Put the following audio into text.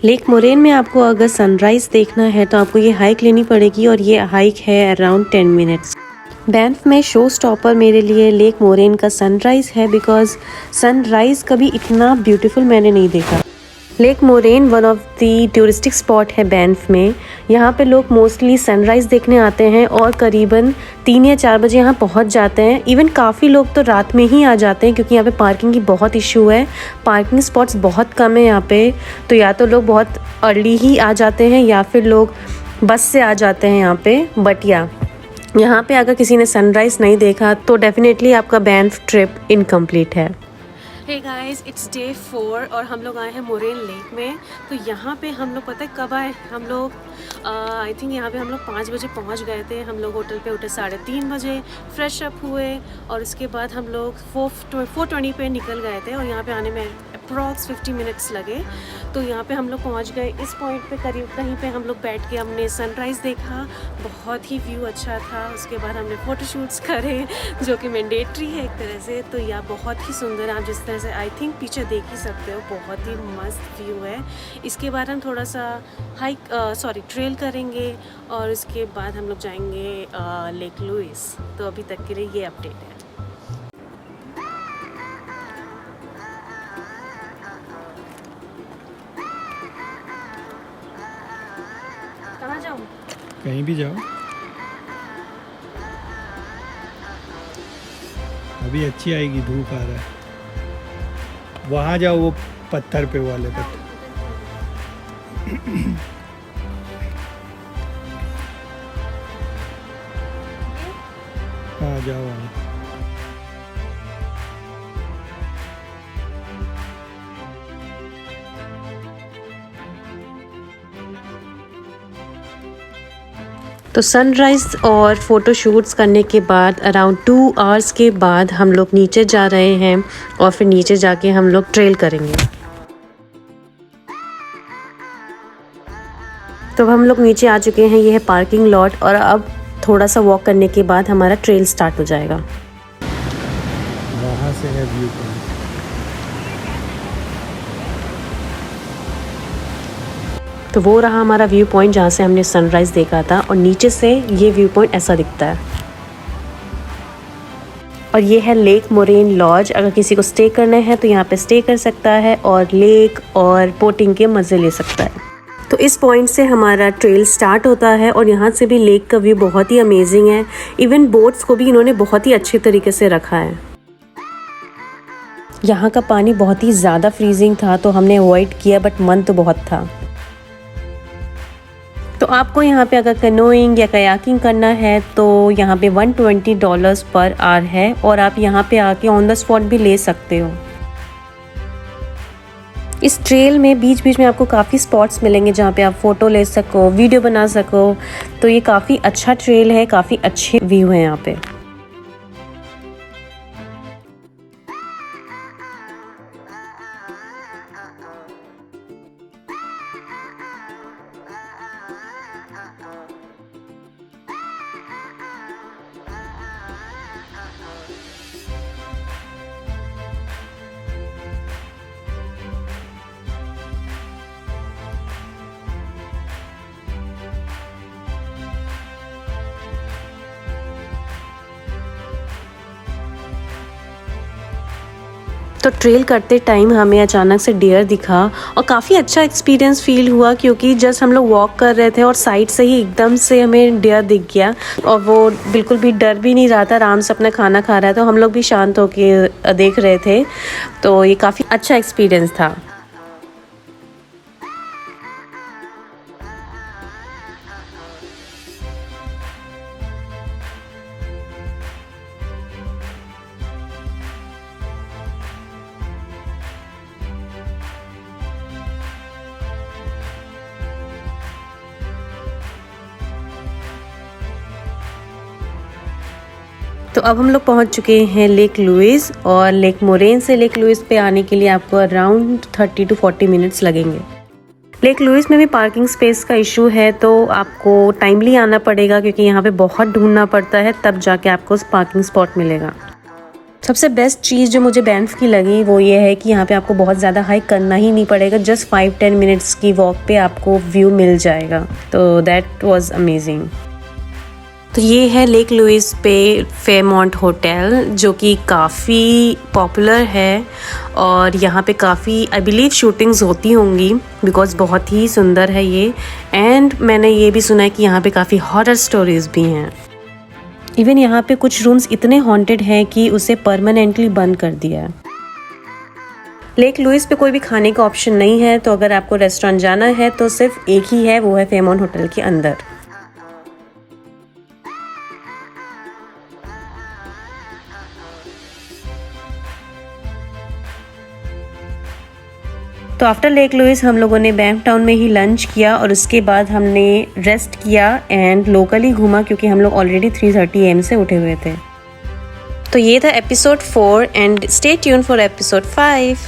Lake moraine में आपको अगर सनराइज़ देखना है तो आपको ये हाइक लेनी पड़ेगी और ये हाइक है अराउंड 10 मिनट्स। बैंफ में शो स्टॉपर मेरे लिए लेक मोरेन का सनराइज़ है, बिकॉज़ सनराइज़ कभी इतना ब्यूटीफुल मैंने नहीं देखा। Lake Moraine one of the touristic spot है बैंफ में। यहाँ पे लोग मोस्टली सनराइज़ देखने आते हैं और करीबन 3 या 4 बजे यहाँ पहुँच जाते हैं। इवन काफ़ी लोग तो रात में ही आ जाते हैं क्योंकि यहाँ पे पार्किंग की बहुत इशू है। पार्किंग स्पॉट्स बहुत कम है यहाँ पे, तो या तो लोग बहुत अर्ली ही आ जाते हैं या फिर लोग बस से आ जाते हैं यहाँ पे। बट यहाँ पे अगर किसी ने सनराइज़ नहीं देखा तो डेफिनेटली आपका बैंफ ट्रिप इनकम्प्लीट है। हे गाइस, इट्स डे 4 और हम लोग आए हैं मोरेन लेक में। तो यहाँ पे हम लोग पता है कब आए हम लोग, आई थिंक यहाँ पे हम लोग 5 बजे पहुँच गए थे। हम लोग होटल पे उठे 3:30 बजे, फ्रेश अप हुए और उसके बाद हम लोग 4:20 पे निकल गए थे और यहाँ पे आने में अप्रॉक्स 50 मिनट्स लगे। तो यहाँ पे हम लोग पहुँच गए इस पॉइंट पे, करीब कहीं पे हम लोग बैठ के हमने सनराइज़ देखा। बहुत ही व्यू अच्छा था। उसके बाद हमने फ़ोटोशूट्स करे जो कि मैंडेटरी है एक तरह से। तो यह बहुत ही सुंदर, आप जिस तरह से आई थिंक पीछे देख ही सकते हो, बहुत ही मस्त व्यू है। इसके बाद हम थोड़ा सा ट्रेल करेंगे और उसके बाद हम लोग जाएंगे लेक लुइस। तो अभी तक के लिए ये अपडेट है। कहाँ जाऊँ? कहीं भी जाओ, अभी अच्छी आएगी, धूप आ रहा है। वहाँ जाओ, वो पत्थर पे वाले पत्थर। हाँ जाओ वहाँ। तो सनराइज़ और फ़ोटो शूट्स करने के बाद अराउंड 2 आवर्स के बाद हम लोग नीचे जा रहे हैं और फिर नीचे जाके हम लोग ट्रेल करेंगे। तो हम लोग नीचे आ चुके हैं, ये है पार्किंग लॉट और अब थोड़ा सा वॉक करने के बाद हमारा ट्रेल स्टार्ट हो जाएगा। वहाँ से है व्यू पॉइंट। तो वो रहा हमारा व्यू पॉइंट जहाँ से हमने सनराइज़ देखा था और नीचे से ये व्यू पॉइंट ऐसा दिखता है। और ये है लेक मोरेन लॉज। अगर किसी को स्टे करना है तो यहाँ पे स्टे कर सकता है और लेक और बोटिंग के मज़े ले सकता है। तो इस पॉइंट से हमारा ट्रेल स्टार्ट होता है और यहाँ से भी लेक का व्यू बहुत ही अमेजिंग है। इवन बोट्स को भी इन्होंने बहुत ही अच्छे तरीके से रखा है। यहाँ का पानी बहुत ही ज़्यादा फ्रीजिंग था तो हमने अवॉइड किया, बट मन तो बहुत था। तो आपको यहाँ पे अगर कैनोइंग या कयाकिंग करना है तो यहाँ पे $120 पर आवर है और आप यहाँ पे आके ऑन द स्पॉट भी ले सकते हो। इस ट्रेल में बीच बीच में आपको काफ़ी स्पॉट्स मिलेंगे जहाँ पे आप फ़ोटो ले सको, वीडियो बना सको। तो ये काफ़ी अच्छा ट्रेल है, काफ़ी अच्छे व्यू हैं यहाँ पे। तो ट्रेल करते टाइम हमें अचानक से डियर दिखा और काफ़ी अच्छा एक्सपीरियंस फील हुआ क्योंकि जस्ट हम लोग वॉक कर रहे थे और साइड से ही एकदम से हमें डियर दिख गया और वो बिल्कुल भी डर भी नहीं रहा था, आराम से अपना खाना खा रहा था। तो हम लोग भी शांत होकर देख रहे थे। तो ये काफ़ी अच्छा एक्सपीरियंस था। तो अब हम लोग पहुंच चुके हैं लेक लुइस और लेक मोरेन से लेक लुइस पे आने के लिए आपको अराउंड 30 to 40 मिनट्स लगेंगे। लेक लुइस में भी पार्किंग स्पेस का इशू है तो आपको टाइमली आना पड़ेगा क्योंकि यहाँ पे बहुत ढूंढना पड़ता है, तब जाके आपको पार्किंग स्पॉट मिलेगा। सबसे बेस्ट चीज़ जो मुझे बैंफ की लगी वो ये है कि यहाँ पे आपको बहुत ज़्यादा हाइक करना ही नहीं पड़ेगा, जस्ट 5-10 मिनट्स की वॉक पे आपको व्यू मिल जाएगा, तो दैट वाज अमेजिंग। तो ये है लेक लुइस पे फेयरमॉन्ट होटल, जो कि काफ़ी पॉपुलर है और यहाँ पे काफ़ी आई बिलीव शूटिंग्स होती होंगी बिकॉज़ बहुत ही सुंदर है ये। एंड मैंने ये भी सुना है कि यहाँ पे काफ़ी हॉरर स्टोरीज़ भी हैं। इवन यहाँ पे कुछ रूम्स इतने हॉन्टेड हैं कि उसे परमानेंटली बंद कर दिया है। लेक लुइस पे कोई भी खाने का ऑप्शन नहीं है, तो अगर आपको रेस्टोरेंट जाना है तो सिर्फ एक ही है, वो है फेयरमॉन्ट होटल के अंदर। तो आफ्टर लेक लुइस हम लोगों ने बैंफ टाउन में ही लंच किया और उसके बाद हमने रेस्ट किया एंड लोकली घूमा, क्योंकि हम लोग ऑलरेडी 3:30 AM से उठे हुए थे। तो ये था episode 4 and stay tune for episode 5।